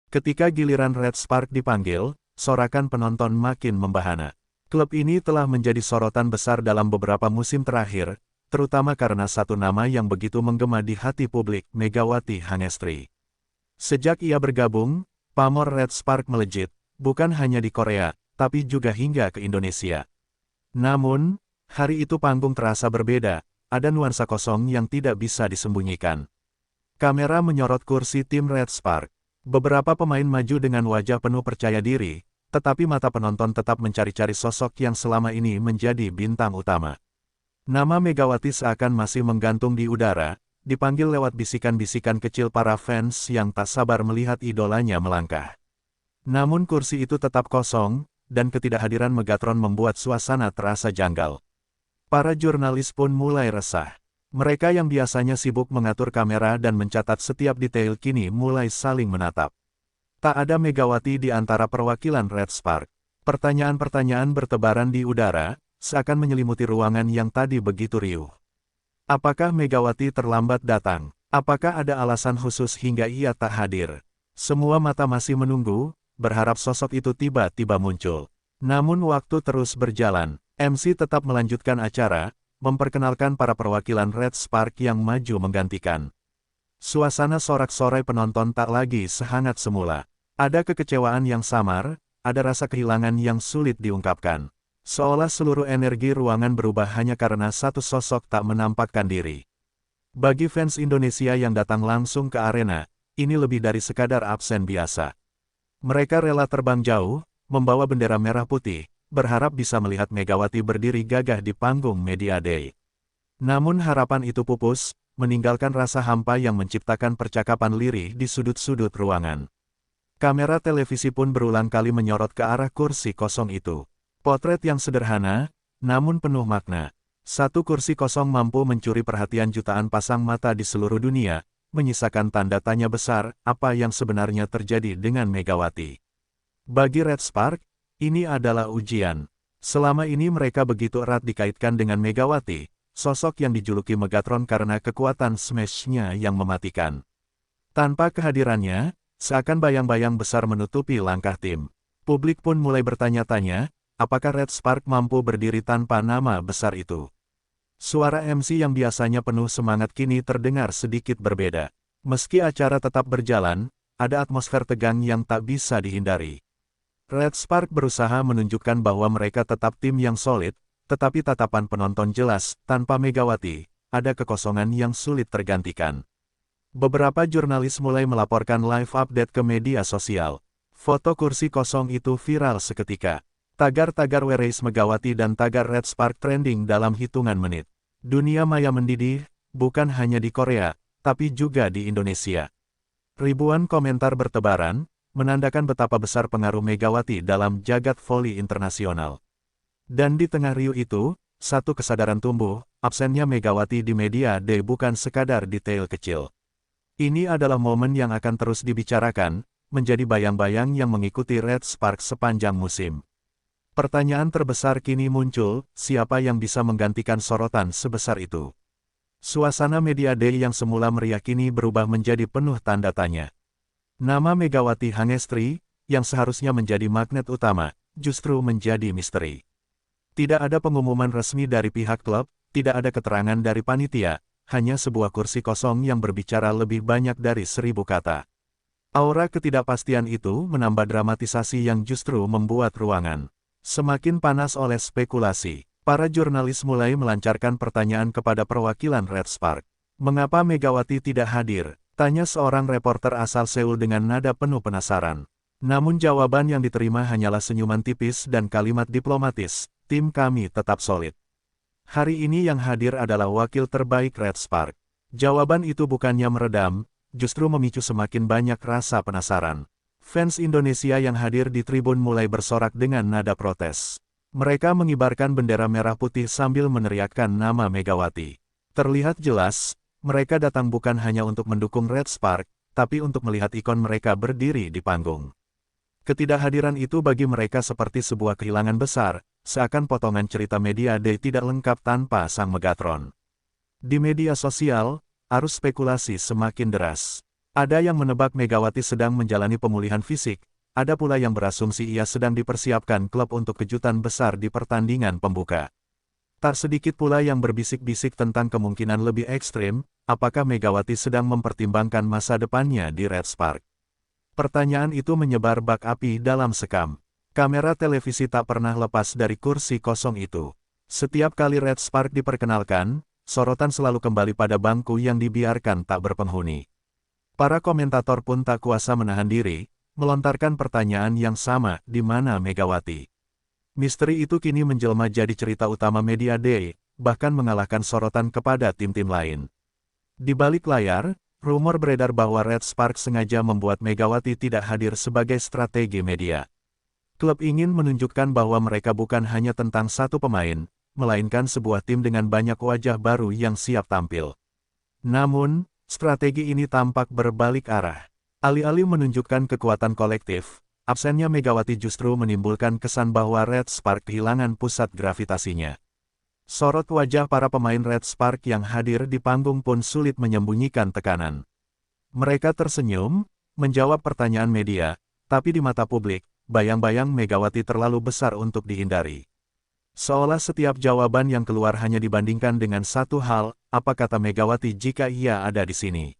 Ketika giliran Red Spark dipanggil, sorakan penonton makin membahana. Klub ini telah menjadi sorotan besar dalam beberapa musim terakhir, terutama karena satu nama yang begitu menggema di hati publik, Megawati Hangestri. Sejak ia bergabung, pamor Red Spark melejit, bukan hanya di Korea, tapi juga hingga ke Indonesia. Namun, hari itu panggung terasa berbeda, ada nuansa kosong yang tidak bisa disembunyikan. Kamera menyorot kursi tim Red Spark. Beberapa pemain maju dengan wajah penuh percaya diri, tetapi mata penonton tetap mencari-cari sosok yang selama ini menjadi bintang utama. Nama Megawati seakan masih menggantung di udara, dipanggil lewat bisikan-bisikan kecil para fans yang tak sabar melihat idolanya melangkah. Namun kursi itu tetap kosong, dan ketidakhadiran Megatron membuat suasana terasa janggal. Para jurnalis pun mulai resah. Mereka yang biasanya sibuk mengatur kamera dan mencatat setiap detail kini mulai saling menatap. Tak ada Megawati di antara perwakilan Red Spark. Pertanyaan-pertanyaan bertebaran di udara, seakan menyelimuti ruangan yang tadi begitu riuh. Apakah Megawati terlambat datang? Apakah ada alasan khusus hingga ia tak hadir? Semua mata masih menunggu, berharap sosok itu tiba-tiba muncul. Namun waktu terus berjalan, MC tetap melanjutkan acara, memperkenalkan para perwakilan Red Spark yang maju menggantikan. Suasana sorak-sorai penonton tak lagi sehangat semula. Ada kekecewaan yang samar, ada rasa kehilangan yang sulit diungkapkan. Seolah seluruh energi ruangan berubah hanya karena satu sosok tak menampakkan diri. Bagi fans Indonesia yang datang langsung ke arena, ini lebih dari sekadar absen biasa. Mereka rela terbang jauh, membawa bendera merah putih, berharap bisa melihat Megawati berdiri gagah di panggung Media Day. Namun harapan itu pupus, meninggalkan rasa hampa yang menciptakan percakapan lirih di sudut-sudut ruangan. Kamera televisi pun berulang kali menyorot ke arah kursi kosong itu. Potret yang sederhana, namun penuh makna. Satu kursi kosong mampu mencuri perhatian jutaan pasang mata di seluruh dunia, menyisakan tanda tanya besar, apa yang sebenarnya terjadi dengan Megawati. Bagi Red Spark, ini adalah ujian. Selama ini mereka begitu erat dikaitkan dengan Megawati, sosok yang dijuluki Megatron karena kekuatan smash-nya yang mematikan. Tanpa kehadirannya, seakan bayang-bayang besar menutupi langkah tim. Publik pun mulai bertanya-tanya, apakah Red Spark mampu berdiri tanpa nama besar itu? Suara MC yang biasanya penuh semangat kini terdengar sedikit berbeda. Meski acara tetap berjalan, ada atmosfer tegang yang tak bisa dihindari. Red Spark berusaha menunjukkan bahwa mereka tetap tim yang solid, tetapi tatapan penonton jelas, tanpa Megawati, ada kekosongan yang sulit tergantikan. Beberapa jurnalis mulai melaporkan live update ke media sosial. Foto kursi kosong itu viral seketika. Tagar-tagar "Where is Megawati" dan tagar Red Spark trending dalam hitungan menit. Dunia maya mendidih, bukan hanya di Korea, tapi juga di Indonesia. Ribuan komentar bertebaran, menandakan betapa besar pengaruh Megawati dalam jagat voli internasional. Dan di tengah riuh itu, satu kesadaran tumbuh, absennya Megawati di Media Day bukan sekadar detail kecil. Ini adalah momen yang akan terus dibicarakan, menjadi bayang-bayang yang mengikuti Red Spark sepanjang musim. Pertanyaan terbesar kini muncul, siapa yang bisa menggantikan sorotan sebesar itu? Suasana Media Day yang semula meriah kini berubah menjadi penuh tanda tanya. Nama Megawati Hangestri, yang seharusnya menjadi magnet utama, justru menjadi misteri. Tidak ada pengumuman resmi dari pihak klub, tidak ada keterangan dari panitia, hanya sebuah kursi kosong yang berbicara lebih banyak dari 1000 kata. Aura ketidakpastian itu menambah dramatisasi yang justru membuat ruangan semakin panas oleh spekulasi. Para jurnalis mulai melancarkan pertanyaan kepada perwakilan Red Spark. Mengapa Megawati tidak hadir? Tanya seorang reporter asal Seoul dengan nada penuh penasaran. Namun jawaban yang diterima hanyalah senyuman tipis dan kalimat diplomatis, tim kami tetap solid. Hari ini yang hadir adalah wakil terbaik Red Spark. Jawaban itu bukannya meredam, justru memicu semakin banyak rasa penasaran. Fans Indonesia yang hadir di tribun mulai bersorak dengan nada protes. Mereka mengibarkan bendera merah putih sambil meneriakkan nama Megawati. Terlihat jelas, mereka datang bukan hanya untuk mendukung Red Spark, tapi untuk melihat ikon mereka berdiri di panggung. Ketidakhadiran itu bagi mereka seperti sebuah kehilangan besar, seakan potongan cerita Media Day tidak lengkap tanpa sang Megatron. Di media sosial, arus spekulasi semakin deras. Ada yang menebak Megawati sedang menjalani pemulihan fisik, ada pula yang berasumsi ia sedang dipersiapkan klub untuk kejutan besar di pertandingan pembuka. Tak sedikit pula yang berbisik-bisik tentang kemungkinan lebih ekstrim, apakah Megawati sedang mempertimbangkan masa depannya di Red Spark. Pertanyaan itu menyebar bak api dalam sekam. Kamera televisi tak pernah lepas dari kursi kosong itu. Setiap kali Red Spark diperkenalkan, sorotan selalu kembali pada bangku yang dibiarkan tak berpenghuni. Para komentator pun tak kuasa menahan diri, melontarkan pertanyaan yang sama, di mana Megawati? Misteri itu kini menjelma jadi cerita utama Media Day, bahkan mengalahkan sorotan kepada tim-tim lain. Di balik layar, rumor beredar bahwa Red Spark sengaja membuat Megawati tidak hadir sebagai strategi media. Klub ingin menunjukkan bahwa mereka bukan hanya tentang satu pemain, melainkan sebuah tim dengan banyak wajah baru yang siap tampil. Namun, strategi ini tampak berbalik arah. Alih-alih menunjukkan kekuatan kolektif, absennya Megawati justru menimbulkan kesan bahwa Red Spark kehilangan pusat gravitasinya. Sorot wajah para pemain Red Spark yang hadir di panggung pun sulit menyembunyikan tekanan. Mereka tersenyum, menjawab pertanyaan media, tapi di mata publik, bayang-bayang Megawati terlalu besar untuk dihindari. Seolah setiap jawaban yang keluar hanya dibandingkan dengan satu hal, apa kata Megawati jika ia ada di sini.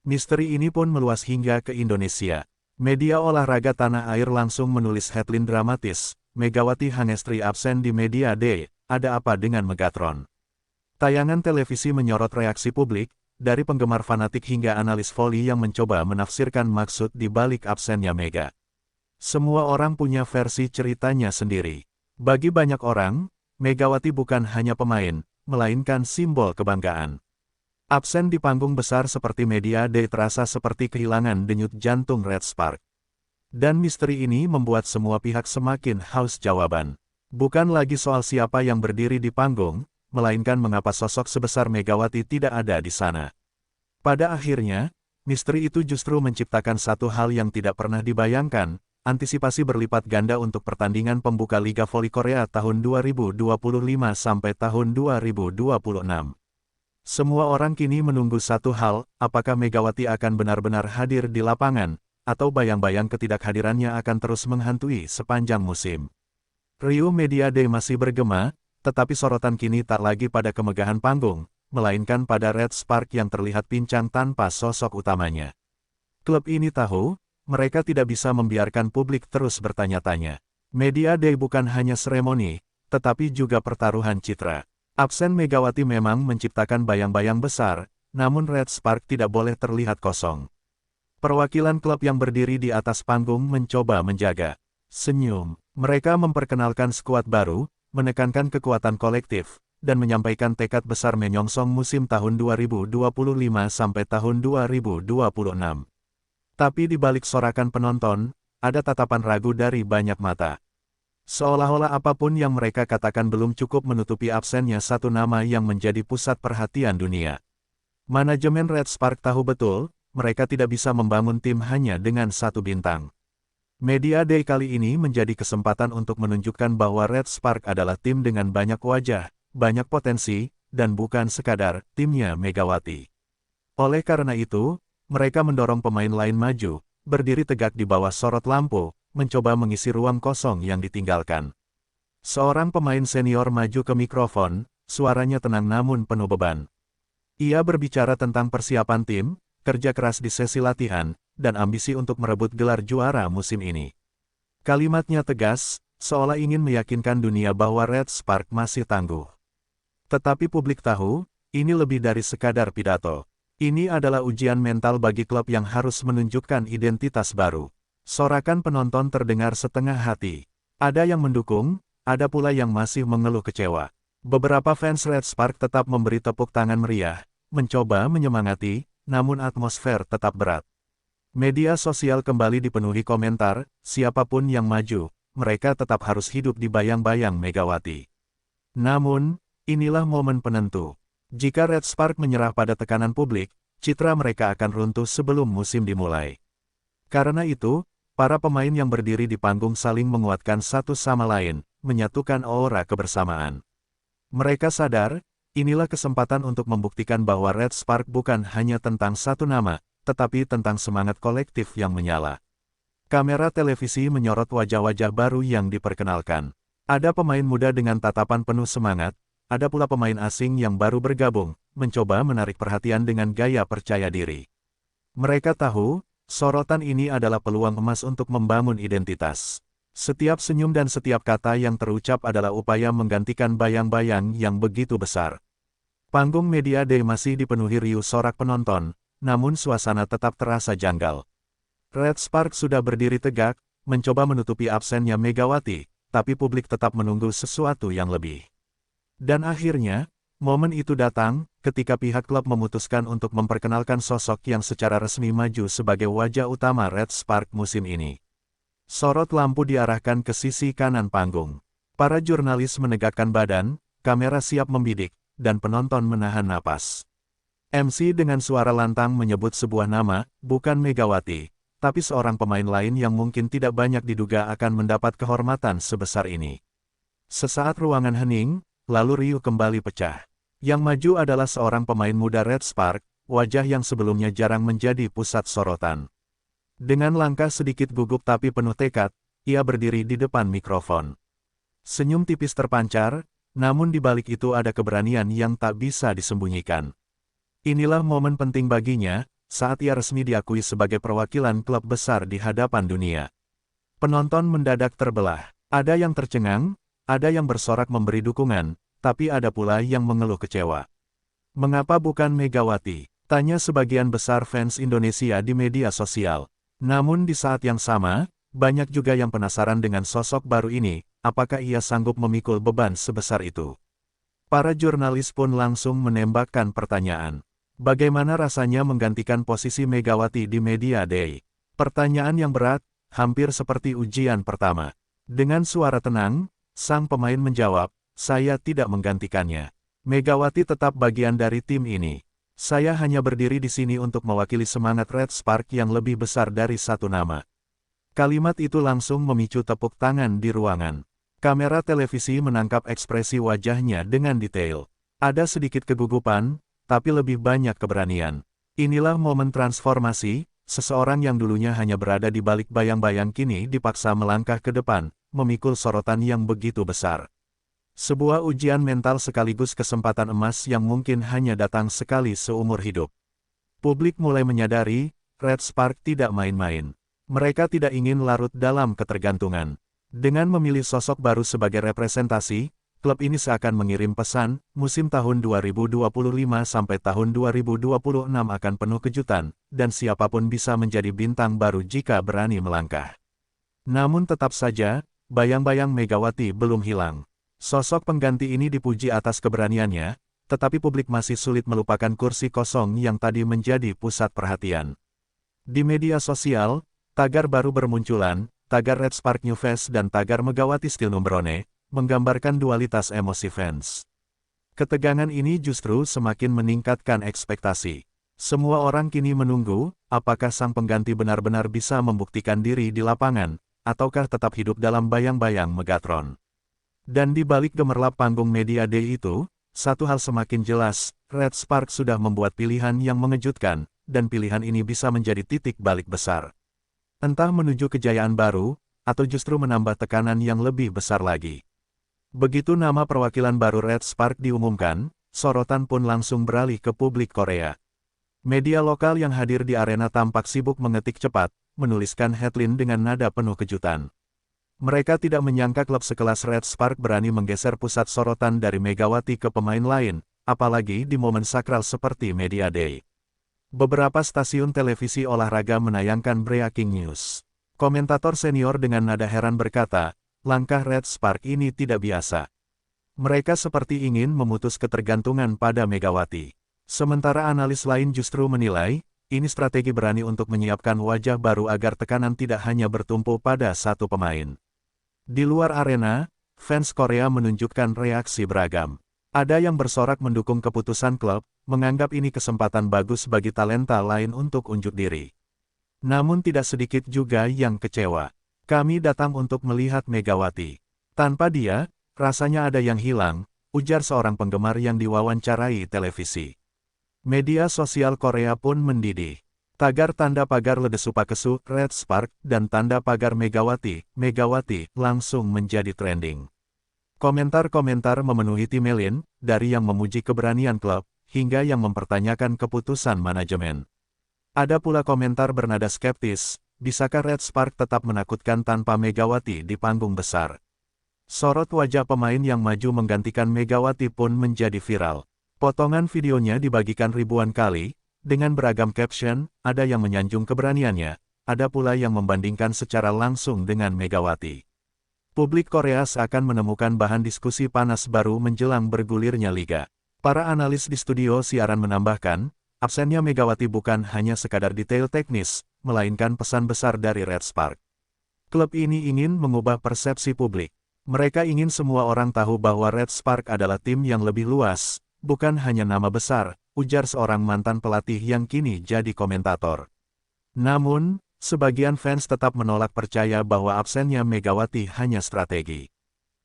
Misteri ini pun meluas hingga ke Indonesia. Media olahraga tanah air langsung menulis headline dramatis, Megawati Hangestri absen di Media Day, ada apa dengan Megatron? Tayangan televisi menyorot reaksi publik, dari penggemar fanatik hingga analis voli yang mencoba menafsirkan maksud di balik absennya Mega. Semua orang punya versi ceritanya sendiri. Bagi banyak orang, Megawati bukan hanya pemain, melainkan simbol kebanggaan. Absen di panggung besar seperti Media Day terasa seperti kehilangan denyut jantung Red Spark. Dan misteri ini membuat semua pihak semakin haus jawaban. Bukan lagi soal siapa yang berdiri di panggung, melainkan mengapa sosok sebesar Megawati tidak ada di sana. Pada akhirnya, misteri itu justru menciptakan satu hal yang tidak pernah dibayangkan, antisipasi berlipat ganda untuk pertandingan pembuka Liga Voli Korea tahun 2025 sampai tahun 2026. Semua orang kini menunggu satu hal, apakah Megawati akan benar-benar hadir di lapangan, atau bayang-bayang ketidakhadirannya akan terus menghantui sepanjang musim. Riuh Media Day masih bergema, tetapi sorotan kini tak lagi pada kemegahan panggung, melainkan pada Red Spark yang terlihat pincang tanpa sosok utamanya. Klub ini tahu, mereka tidak bisa membiarkan publik terus bertanya-tanya. Media Day bukan hanya seremoni, tetapi juga pertaruhan citra. Absen Megawati memang menciptakan bayang-bayang besar, namun Red Spark tidak boleh terlihat kosong. Perwakilan klub yang berdiri di atas panggung mencoba menjaga senyum. Mereka memperkenalkan skuad baru, menekankan kekuatan kolektif, dan menyampaikan tekad besar menyongsong musim tahun 2025 sampai tahun 2026. Tapi di balik sorakan penonton, ada tatapan ragu dari banyak mata. Seolah-olah apapun yang mereka katakan belum cukup menutupi absennya satu nama yang menjadi pusat perhatian dunia. Manajemen Red Spark tahu betul, mereka tidak bisa membangun tim hanya dengan satu bintang. Media Day kali ini menjadi kesempatan untuk menunjukkan bahwa Red Spark adalah tim dengan banyak wajah, banyak potensi, dan bukan sekadar timnya Megawati. Oleh karena itu, mereka mendorong pemain lain maju, berdiri tegak di bawah sorot lampu, mencoba mengisi ruang kosong yang ditinggalkan. Seorang pemain senior maju ke mikrofon, suaranya tenang namun penuh beban. Ia berbicara tentang persiapan tim, kerja keras di sesi latihan, dan ambisi untuk merebut gelar juara musim ini. Kalimatnya tegas, seolah ingin meyakinkan dunia bahwa Red Spark masih tangguh. Tetapi publik tahu, ini lebih dari sekadar pidato. Ini adalah ujian mental bagi klub yang harus menunjukkan identitas baru. Sorakan penonton terdengar setengah hati. Ada yang mendukung, ada pula yang masih mengeluh kecewa. Beberapa fans Red Spark tetap memberi tepuk tangan meriah, mencoba menyemangati, namun atmosfer tetap berat. Media sosial kembali dipenuhi komentar, siapapun yang maju, mereka tetap harus hidup di bayang-bayang Megawati. Namun, inilah momen penentu. Jika Red Spark menyerah pada tekanan publik, citra mereka akan runtuh sebelum musim dimulai. Karena itu, para pemain yang berdiri di panggung saling menguatkan satu sama lain, menyatukan aura kebersamaan. Mereka sadar, inilah kesempatan untuk membuktikan bahwa Red Spark bukan hanya tentang satu nama, tetapi tentang semangat kolektif yang menyala. Kamera televisi menyorot wajah-wajah baru yang diperkenalkan. Ada pemain muda dengan tatapan penuh semangat, ada pula pemain asing yang baru bergabung, mencoba menarik perhatian dengan gaya percaya diri. Mereka tahu, sorotan ini adalah peluang emas untuk membangun identitas. Setiap senyum dan setiap kata yang terucap adalah upaya menggantikan bayang-bayang yang begitu besar. Panggung Media Day masih dipenuhi riuh sorak penonton, namun suasana tetap terasa janggal. Red Spark sudah berdiri tegak, mencoba menutupi absennya Megawati, tapi publik tetap menunggu sesuatu yang lebih. Dan akhirnya, momen itu datang, ketika pihak klub memutuskan untuk memperkenalkan sosok yang secara resmi maju sebagai wajah utama Red Spark musim ini. Sorot lampu diarahkan ke sisi kanan panggung. Para jurnalis menegakkan badan, kamera siap membidik, dan penonton menahan napas. MC dengan suara lantang menyebut sebuah nama, bukan Megawati, tapi seorang pemain lain yang mungkin tidak banyak diduga akan mendapat kehormatan sebesar ini. Sesaat ruangan hening, lalu riuh kembali pecah. Yang maju adalah seorang pemain muda Red Spark, wajah yang sebelumnya jarang menjadi pusat sorotan. Dengan langkah sedikit gugup tapi penuh tekad, ia berdiri di depan mikrofon. Senyum tipis terpancar, namun di balik itu ada keberanian yang tak bisa disembunyikan. Inilah momen penting baginya, saat ia resmi diakui sebagai perwakilan klub besar di hadapan dunia. Penonton mendadak terbelah. Ada yang tercengang, ada yang bersorak memberi dukungan, tapi ada pula yang mengeluh kecewa. Mengapa bukan Megawati? Tanya sebagian besar fans Indonesia di media sosial. Namun di saat yang sama, banyak juga yang penasaran dengan sosok baru ini, apakah ia sanggup memikul beban sebesar itu. Para jurnalis pun langsung menembakkan pertanyaan. Bagaimana rasanya menggantikan posisi Megawati di Media Day? Pertanyaan yang berat, hampir seperti ujian pertama. Dengan suara tenang, sang pemain menjawab, saya tidak menggantikannya. Megawati tetap bagian dari tim ini. Saya hanya berdiri di sini untuk mewakili semangat Red Spark yang lebih besar dari satu nama. Kalimat itu langsung memicu tepuk tangan di ruangan. Kamera televisi menangkap ekspresi wajahnya dengan detail. Ada sedikit kegugupan, tapi lebih banyak keberanian. Inilah momen transformasi, seseorang yang dulunya hanya berada di balik bayang-bayang kini dipaksa melangkah ke depan, memikul sorotan yang begitu besar. Sebuah ujian mental sekaligus kesempatan emas yang mungkin hanya datang sekali seumur hidup. Publik mulai menyadari, Red Spark tidak main-main. Mereka tidak ingin larut dalam ketergantungan. Dengan memilih sosok baru sebagai representasi, klub ini seakan mengirim pesan, musim tahun 2025 sampai tahun 2026 akan penuh kejutan, dan siapapun bisa menjadi bintang baru jika berani melangkah. Namun tetap saja, bayang-bayang Megawati belum hilang. Sosok pengganti ini dipuji atas keberaniannya, tetapi publik masih sulit melupakan kursi kosong yang tadi menjadi pusat perhatian. Di media sosial, tagar baru bermunculan, tagar Red Spark New Face dan tagar Megawati Still Numberone, menggambarkan dualitas emosi fans. Ketegangan ini justru semakin meningkatkan ekspektasi. Semua orang kini menunggu, apakah sang pengganti benar-benar bisa membuktikan diri di lapangan, ataukah tetap hidup dalam bayang-bayang Megatron. Dan di balik gemerlap panggung Media Day itu, satu hal semakin jelas, Red Spark sudah membuat pilihan yang mengejutkan, dan pilihan ini bisa menjadi titik balik besar. Entah menuju kejayaan baru, atau justru menambah tekanan yang lebih besar lagi. Begitu nama perwakilan baru Red Spark diumumkan, sorotan pun langsung beralih ke publik Korea. Media lokal yang hadir di arena tampak sibuk mengetik cepat, menuliskan headline dengan nada penuh kejutan. Mereka tidak menyangka klub sekelas Red Spark berani menggeser pusat sorotan dari Megawati ke pemain lain, apalagi di momen sakral seperti Media Day. Beberapa stasiun televisi olahraga menayangkan breaking news. Komentator senior dengan nada heran berkata, langkah Red Spark ini tidak biasa. Mereka seperti ingin memutus ketergantungan pada Megawati. Sementara analis lain justru menilai, ini strategi berani untuk menyiapkan wajah baru agar tekanan tidak hanya bertumpu pada satu pemain. Di luar arena, fans Korea menunjukkan reaksi beragam. Ada yang bersorak mendukung keputusan klub, menganggap ini kesempatan bagus bagi talenta lain untuk unjuk diri. Namun tidak sedikit juga yang kecewa. Kami datang untuk melihat Megawati. Tanpa dia, rasanya ada yang hilang, ujar seorang penggemar yang diwawancarai televisi. Media sosial Korea pun mendidih. Tagar tanda pagar Ledesupakesu, Red Spark, dan tanda pagar Megawati, Megawati, langsung menjadi trending. Komentar-komentar memenuhi timeline, dari yang memuji keberanian klub, hingga yang mempertanyakan keputusan manajemen. Ada pula komentar bernada skeptis, bisakah Red Spark tetap menakutkan tanpa Megawati di panggung besar? Sorot wajah pemain yang maju menggantikan Megawati pun menjadi viral. Potongan videonya dibagikan ribuan kali, dengan beragam caption, ada yang menyanjung keberaniannya, ada pula yang membandingkan secara langsung dengan Megawati. Publik Korea seakan menemukan bahan diskusi panas baru menjelang bergulirnya liga. Para analis di studio siaran menambahkan, absennya Megawati bukan hanya sekadar detail teknis, melainkan pesan besar dari Red Spark. Klub ini ingin mengubah persepsi publik. Mereka ingin semua orang tahu bahwa Red Spark adalah tim yang lebih luas, bukan hanya nama besar, ujar seorang mantan pelatih yang kini jadi komentator. Namun, sebagian fans tetap menolak percaya bahwa absennya Megawati hanya strategi.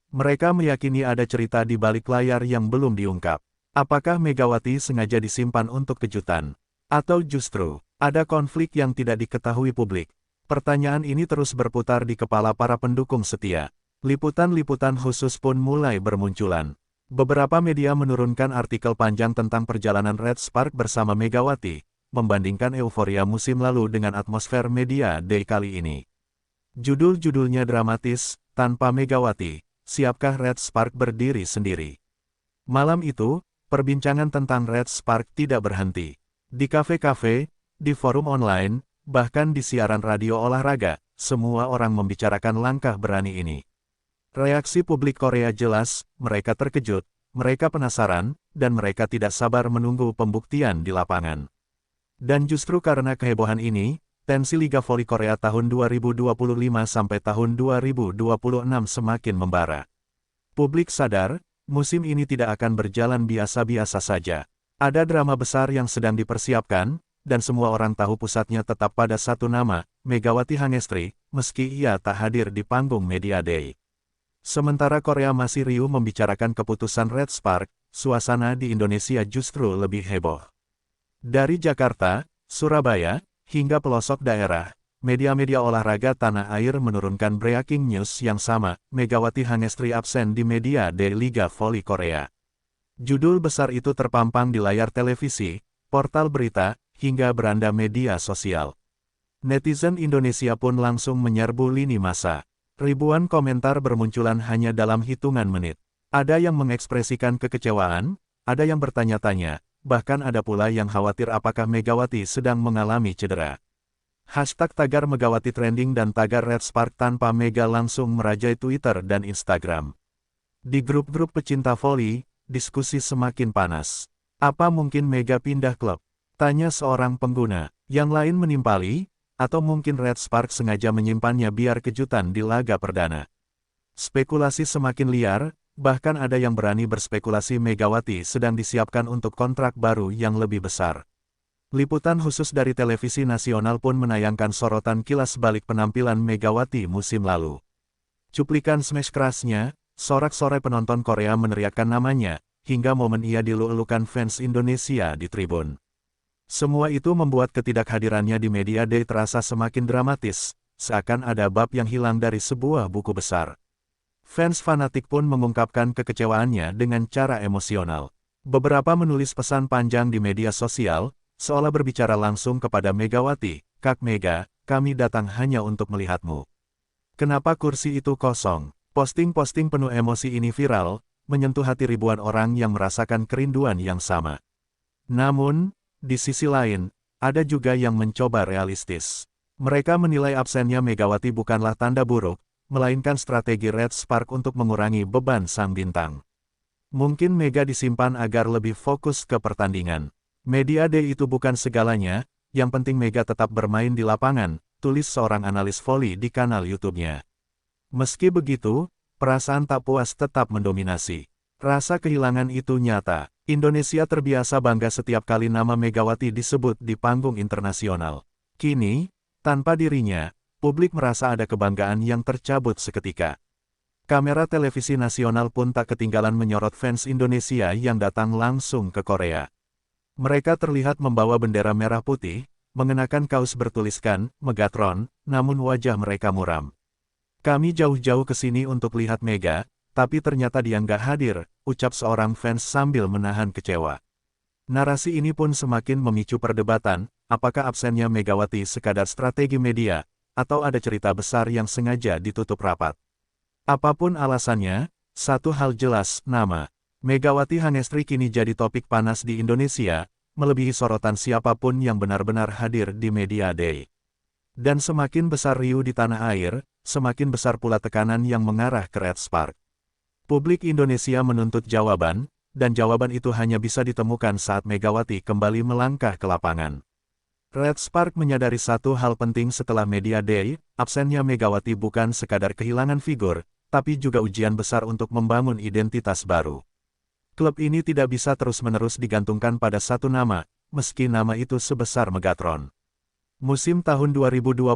Mereka meyakini ada cerita di balik layar yang belum diungkap. Apakah Megawati sengaja disimpan untuk kejutan? Atau justru, ada konflik yang tidak diketahui publik? Pertanyaan ini terus berputar di kepala para pendukung setia. Liputan-liputan khusus pun mulai bermunculan. Beberapa media menurunkan artikel panjang tentang perjalanan Red Spark bersama Megawati, membandingkan euforia musim lalu dengan atmosfer media day kali ini. Judul-judulnya dramatis, tanpa Megawati, siapkah Red Spark berdiri sendiri? Malam itu, perbincangan tentang Red Spark tidak berhenti. Di kafe-kafe, di forum online, bahkan di siaran radio olahraga, semua orang membicarakan langkah berani ini. Reaksi publik Korea jelas, mereka terkejut, mereka penasaran, dan mereka tidak sabar menunggu pembuktian di lapangan. Dan justru karena kehebohan ini, tensi Liga Voli Korea tahun 2025 sampai tahun 2026 semakin membara. Publik sadar, musim ini tidak akan berjalan biasa-biasa saja. Ada drama besar yang sedang dipersiapkan, dan semua orang tahu pusatnya tetap pada satu nama, Megawati Hangestri, meski ia tak hadir di panggung Media Day. Sementara Korea masih riuh membicarakan keputusan Red Spark, suasana di Indonesia justru lebih heboh. Dari Jakarta, Surabaya, hingga pelosok daerah, media-media olahraga tanah air menurunkan breaking news yang sama, Megawati Hangestri absen di Media Day Liga Voli Korea. Judul besar itu terpampang di layar televisi, portal berita, hingga beranda media sosial. Netizen Indonesia pun langsung menyerbu lini massa. Ribuan komentar bermunculan hanya dalam hitungan menit. Ada yang mengekspresikan kekecewaan, ada yang bertanya-tanya, bahkan ada pula yang khawatir apakah Megawati sedang mengalami cedera. Hashtag tagar Megawati trending dan tagar Red Spark tanpa Mega langsung merajai Twitter dan Instagram. Di grup-grup pecinta voli, diskusi semakin panas. Apa mungkin Mega pindah klub? Tanya seorang pengguna. Yang lain menimpali, atau mungkin Red Spark sengaja menyimpannya biar kejutan di laga perdana. Spekulasi semakin liar, bahkan ada yang berani berspekulasi Megawati sedang disiapkan untuk kontrak baru yang lebih besar. Liputan khusus dari televisi nasional pun menayangkan sorotan kilas balik penampilan Megawati musim lalu. Cuplikan smash kerasnya, sorak-sorai penonton Korea meneriakkan namanya, hingga momen ia dielu-elukan fans Indonesia di tribun. Semua itu membuat ketidakhadirannya di Media Day terasa semakin dramatis, seakan ada bab yang hilang dari sebuah buku besar. Fans fanatik pun mengungkapkan kekecewaannya dengan cara emosional. Beberapa menulis pesan panjang di media sosial, seolah berbicara langsung kepada Megawati, "Kak Mega, kami datang hanya untuk melihatmu. Kenapa kursi itu kosong?" Posting-posting penuh emosi ini viral, menyentuh hati ribuan orang yang merasakan kerinduan yang sama. Namun, di sisi lain, ada juga yang mencoba realistis. Mereka menilai absennya Megawati bukanlah tanda buruk, melainkan strategi Red Spark untuk mengurangi beban sang bintang. Mungkin Mega disimpan agar lebih fokus ke pertandingan. Media Day itu bukan segalanya, yang penting Mega tetap bermain di lapangan, tulis seorang analis voli di kanal YouTube-nya. Meski begitu, perasaan tak puas tetap mendominasi. Rasa kehilangan itu nyata. Indonesia terbiasa bangga setiap kali nama Megawati disebut di panggung internasional. Kini, tanpa dirinya, publik merasa ada kebanggaan yang tercabut seketika. Kamera televisi nasional pun tak ketinggalan menyorot fans Indonesia yang datang langsung ke Korea. Mereka terlihat membawa bendera merah putih, mengenakan kaos bertuliskan Megatron, namun wajah mereka muram. Kami jauh-jauh ke sini untuk lihat Mega, tapi ternyata dia nggak hadir, ucap seorang fans sambil menahan kecewa. Narasi ini pun semakin memicu perdebatan, apakah absennya Megawati sekadar strategi media, atau ada cerita besar yang sengaja ditutup rapat. Apapun alasannya, satu hal jelas, nama Megawati Hangestri kini jadi topik panas di Indonesia, melebihi sorotan siapapun yang benar-benar hadir di Media Day. Dan semakin besar riuh di tanah air, semakin besar pula tekanan yang mengarah ke Red Spark. Publik Indonesia menuntut jawaban, dan jawaban itu hanya bisa ditemukan saat Megawati kembali melangkah ke lapangan. Red Spark menyadari satu hal penting setelah Media Day, absennya Megawati bukan sekadar kehilangan figur, tapi juga ujian besar untuk membangun identitas baru. Klub ini tidak bisa terus-menerus digantungkan pada satu nama, meski nama itu sebesar Megatron. Musim tahun 2025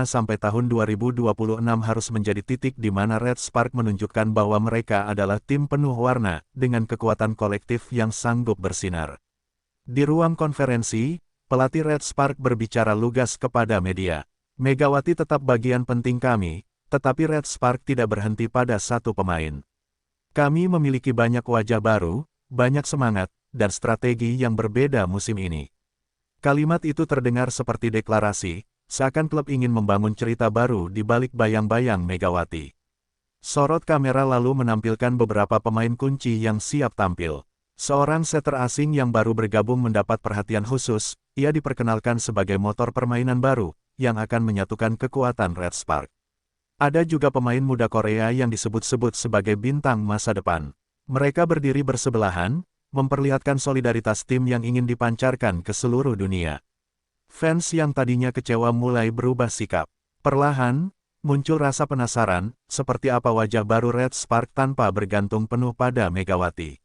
sampai tahun 2026 harus menjadi titik di mana Red Spark menunjukkan bahwa mereka adalah tim penuh warna, dengan kekuatan kolektif yang sanggup bersinar. Di ruang konferensi, pelatih Red Spark berbicara lugas kepada media. Megawati tetap bagian penting kami, tetapi Red Spark tidak berhenti pada satu pemain. Kami memiliki banyak wajah baru, banyak semangat, dan strategi yang berbeda musim ini. Kalimat itu terdengar seperti deklarasi, seakan klub ingin membangun cerita baru di balik bayang-bayang Megawati. Sorot kamera lalu menampilkan beberapa pemain kunci yang siap tampil. Seorang setter asing yang baru bergabung mendapat perhatian khusus, ia diperkenalkan sebagai motor permainan baru, yang akan menyatukan kekuatan Red Spark. Ada juga pemain muda Korea yang disebut-sebut sebagai bintang masa depan. Mereka berdiri bersebelahan, memperlihatkan solidaritas tim yang ingin dipancarkan ke seluruh dunia. Fans yang tadinya kecewa mulai berubah sikap. Perlahan, muncul rasa penasaran, seperti apa wajah baru Red Spark tanpa bergantung penuh pada Megawati.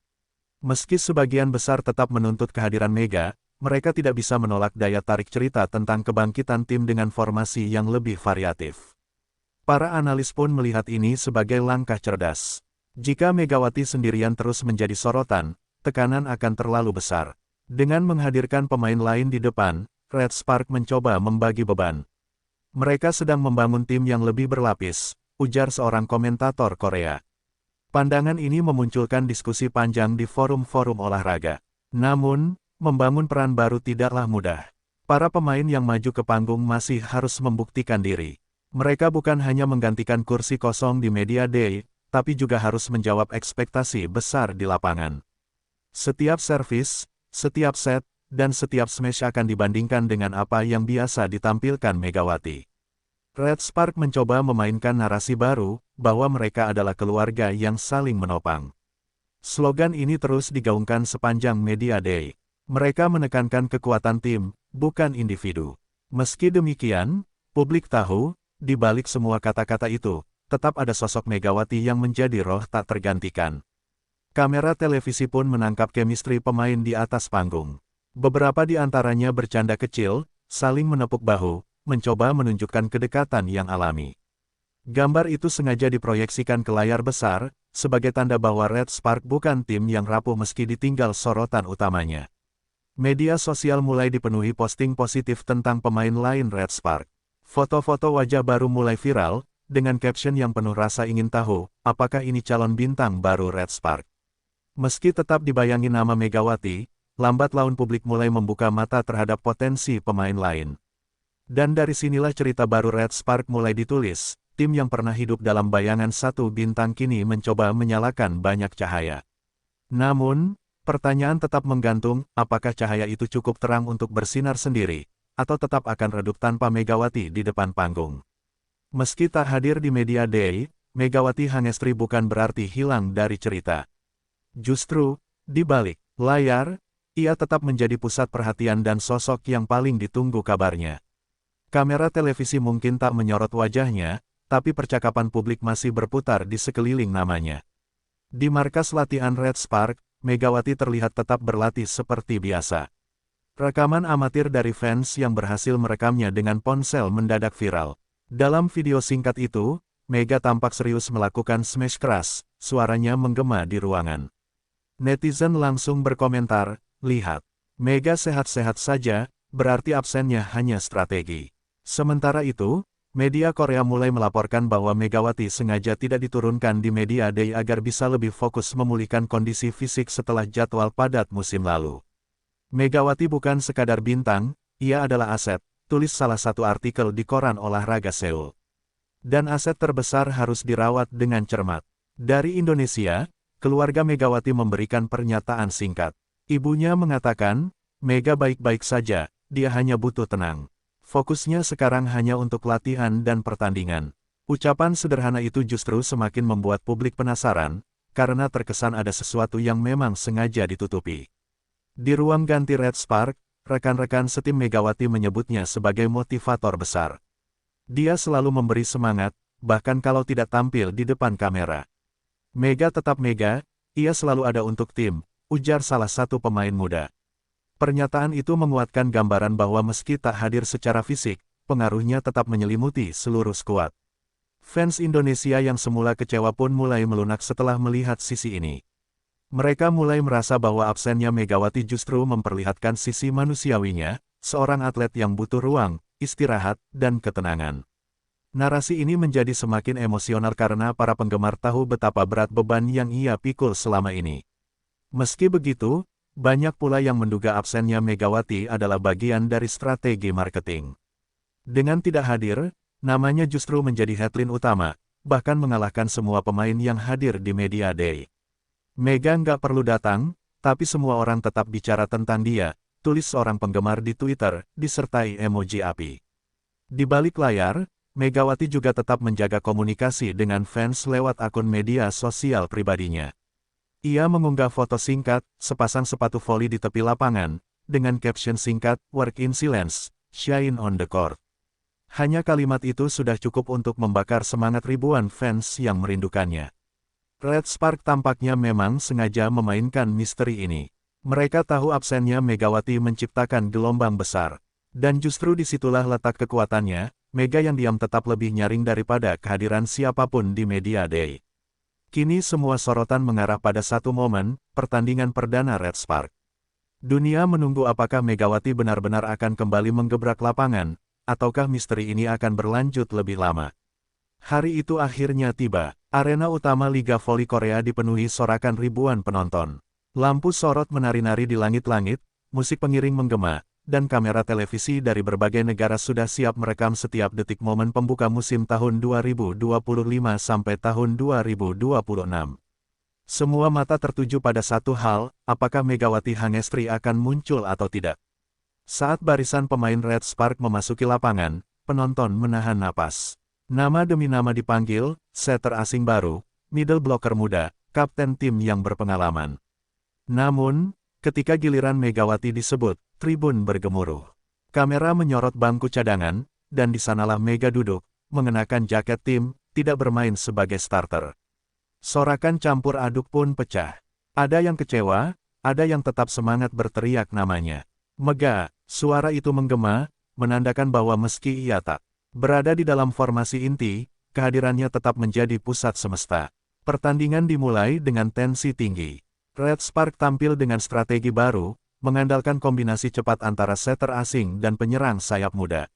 Meski sebagian besar tetap menuntut kehadiran Mega, mereka tidak bisa menolak daya tarik cerita tentang kebangkitan tim dengan formasi yang lebih variatif. Para analis pun melihat ini sebagai langkah cerdas. Jika Megawati sendirian terus menjadi sorotan, tekanan akan terlalu besar. Dengan menghadirkan pemain lain di depan, Red Spark mencoba membagi beban. Mereka sedang membangun tim yang lebih berlapis, ujar seorang komentator Korea. Pandangan ini memunculkan diskusi panjang di forum-forum olahraga. Namun, membangun peran baru tidaklah mudah. Para pemain yang maju ke panggung masih harus membuktikan diri. Mereka bukan hanya menggantikan kursi kosong di Media Day, tapi juga harus menjawab ekspektasi besar di lapangan. Setiap servis, setiap set, dan setiap smash akan dibandingkan dengan apa yang biasa ditampilkan Megawati. Red Spark mencoba memainkan narasi baru, bahwa mereka adalah keluarga yang saling menopang. Slogan ini terus digaungkan sepanjang Media Day. Mereka menekankan kekuatan tim, bukan individu. Meski demikian, publik tahu, di balik semua kata-kata itu, tetap ada sosok Megawati yang menjadi roh tak tergantikan. Kamera televisi pun menangkap chemistry pemain di atas panggung. Beberapa di antaranya bercanda kecil, saling menepuk bahu, mencoba menunjukkan kedekatan yang alami. Gambar itu sengaja diproyeksikan ke layar besar, sebagai tanda bahwa Red Spark bukan tim yang rapuh meski ditinggal sorotan utamanya. Media sosial mulai dipenuhi posting positif tentang pemain lain Red Spark. Foto-foto wajah baru mulai viral, dengan caption yang penuh rasa ingin tahu, apakah ini calon bintang baru Red Spark. Meski tetap dibayangi nama Megawati, lambat laun publik mulai membuka mata terhadap potensi pemain lain. Dan dari sinilah cerita baru Red Spark mulai ditulis, tim yang pernah hidup dalam bayangan satu bintang kini mencoba menyalakan banyak cahaya. Namun, pertanyaan tetap menggantung, apakah cahaya itu cukup terang untuk bersinar sendiri, atau tetap akan redup tanpa Megawati di depan panggung. Meski tak hadir di Media Day, Megawati Hangestri bukan berarti hilang dari cerita. Justru, di balik layar, ia tetap menjadi pusat perhatian dan sosok yang paling ditunggu kabarnya. Kamera televisi mungkin tak menyorot wajahnya, tapi percakapan publik masih berputar di sekeliling namanya. Di markas latihan Red Spark, Megawati terlihat tetap berlatih seperti biasa. Rekaman amatir dari fans yang berhasil merekamnya dengan ponsel mendadak viral. Dalam video singkat itu, Mega tampak serius melakukan smash keras, suaranya menggema di ruangan. Netizen langsung berkomentar, lihat, Mega sehat-sehat saja, berarti absennya hanya strategi. Sementara itu, media Korea mulai melaporkan bahwa Megawati sengaja tidak diturunkan di Media Day agar bisa lebih fokus memulihkan kondisi fisik setelah jadwal padat musim lalu. Megawati bukan sekadar bintang, ia adalah aset, tulis salah satu artikel di koran olahraga Seoul. Dan aset terbesar harus dirawat dengan cermat. Dari Indonesia, keluarga Megawati memberikan pernyataan singkat. Ibunya mengatakan, Mega baik-baik saja, dia hanya butuh tenang. Fokusnya sekarang hanya untuk latihan dan pertandingan. Ucapan sederhana itu justru semakin membuat publik penasaran, karena terkesan ada sesuatu yang memang sengaja ditutupi. Di ruang ganti Red Spark, rekan-rekan setim Megawati menyebutnya sebagai motivator besar. Dia selalu memberi semangat, bahkan kalau tidak tampil di depan kamera. Mega tetap Mega, ia selalu ada untuk tim, ujar salah satu pemain muda. Pernyataan itu menguatkan gambaran bahwa meski tak hadir secara fisik, pengaruhnya tetap menyelimuti seluruh skuad. Fans Indonesia yang semula kecewa pun mulai melunak setelah melihat sisi ini. Mereka mulai merasa bahwa absennya Megawati justru memperlihatkan sisi manusiawinya, seorang atlet yang butuh ruang, istirahat, dan ketenangan. Narasi ini menjadi semakin emosional karena para penggemar tahu betapa berat beban yang ia pikul selama ini. Meski begitu, banyak pula yang menduga absennya Megawati adalah bagian dari strategi marketing. Dengan tidak hadir, namanya justru menjadi headline utama, bahkan mengalahkan semua pemain yang hadir di Media Day. Mega nggak perlu datang, tapi semua orang tetap bicara tentang dia, tulis seorang penggemar di Twitter, disertai emoji api. Di balik layar, Megawati juga tetap menjaga komunikasi dengan fans lewat akun media sosial pribadinya. Ia mengunggah foto singkat, sepasang sepatu voli di tepi lapangan, dengan caption singkat, "Work in silence, shine on the court." Hanya kalimat itu sudah cukup untuk membakar semangat ribuan fans yang merindukannya. Red Spark tampaknya memang sengaja memainkan misteri ini. Mereka tahu absennya Megawati menciptakan gelombang besar. Dan justru disitulah letak kekuatannya, Mega yang diam tetap lebih nyaring daripada kehadiran siapapun di Media Day. Kini semua sorotan mengarah pada satu momen, pertandingan perdana Red Spark. Dunia menunggu apakah Megawati benar-benar akan kembali menggebrak lapangan, ataukah misteri ini akan berlanjut lebih lama. Hari itu akhirnya tiba, arena utama Liga Voli Korea dipenuhi sorakan ribuan penonton. Lampu sorot menari-nari di langit-langit, musik pengiring menggema, dan kamera televisi dari berbagai negara sudah siap merekam setiap detik momen pembuka musim tahun 2025 sampai tahun 2026. Semua mata tertuju pada satu hal, apakah Megawati Hangestri akan muncul atau tidak. Saat barisan pemain Red Spark memasuki lapangan, penonton menahan napas. Nama demi nama dipanggil, setter asing baru, middle blocker muda, kapten tim yang berpengalaman. Namun, ketika giliran Megawati disebut, tribun bergemuruh. Kamera menyorot bangku cadangan, dan di sanalah Mega duduk, mengenakan jaket tim, tidak bermain sebagai starter. Sorakan campur aduk pun pecah. Ada yang kecewa, ada yang tetap semangat berteriak namanya. Mega, suara itu menggema, menandakan bahwa meski ia tak berada di dalam formasi inti, kehadirannya tetap menjadi pusat semesta. Pertandingan dimulai dengan tensi tinggi. Red Spark tampil dengan strategi baru, mengandalkan kombinasi cepat antara setter asing dan penyerang sayap muda.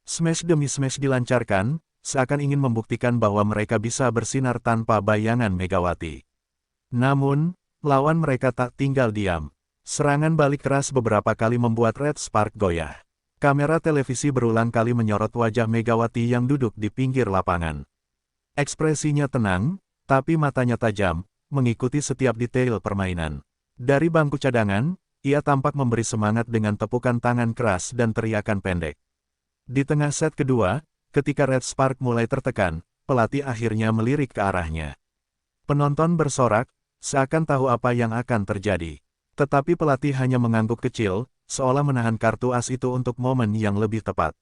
Smash demi smash dilancarkan, seakan ingin membuktikan bahwa mereka bisa bersinar tanpa bayangan Megawati. Namun, lawan mereka tak tinggal diam. Serangan balik keras beberapa kali membuat Red Spark goyah. Kamera televisi berulang kali menyorot wajah Megawati yang duduk di pinggir lapangan. Ekspresinya tenang, tapi matanya tajam, mengikuti setiap detail permainan. Dari bangku cadangan, ia tampak memberi semangat dengan tepukan tangan keras dan teriakan pendek. Di tengah set kedua, ketika Red Spark mulai tertekan, pelatih akhirnya melirik ke arahnya. Penonton bersorak, seakan tahu apa yang akan terjadi. Tetapi pelatih hanya mengangguk kecil, seolah menahan kartu as itu untuk momen yang lebih tepat.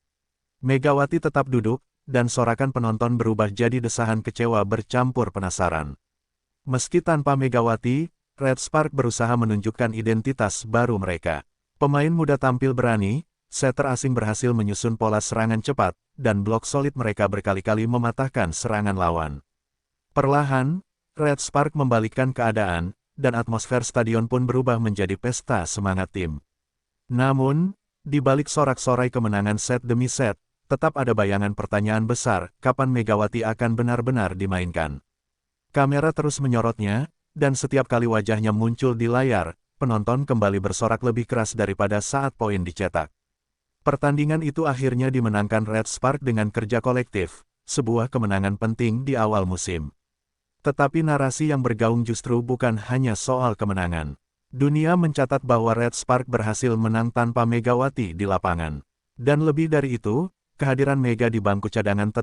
Megawati tetap duduk, dan sorakan penonton berubah jadi desahan kecewa bercampur penasaran. Meski tanpa Megawati, Red Spark berusaha menunjukkan identitas baru mereka. Pemain muda tampil berani, setter asing berhasil menyusun pola serangan cepat, dan blok solid mereka berkali-kali mematahkan serangan lawan. Perlahan, Red Spark membalikkan keadaan, dan atmosfer stadion pun berubah menjadi pesta semangat tim. Namun, Di balik sorak-sorai kemenangan set demi set, tetap ada bayangan pertanyaan besar, kapan Megawati akan benar-benar dimainkan. Kamera terus menyorotnya, dan setiap kali wajahnya muncul di layar, penonton kembali bersorak lebih keras daripada saat poin dicetak. Pertandingan itu akhirnya dimenangkan Red Spark dengan kerja kolektif, sebuah kemenangan penting di awal musim. Tetapi narasi yang bergaung justru bukan hanya soal kemenangan. Dunia mencatat bahwa Red Spark berhasil menang tanpa Megawati di lapangan. Dan lebih dari itu, kehadiran Mega di bangku cadangan tetap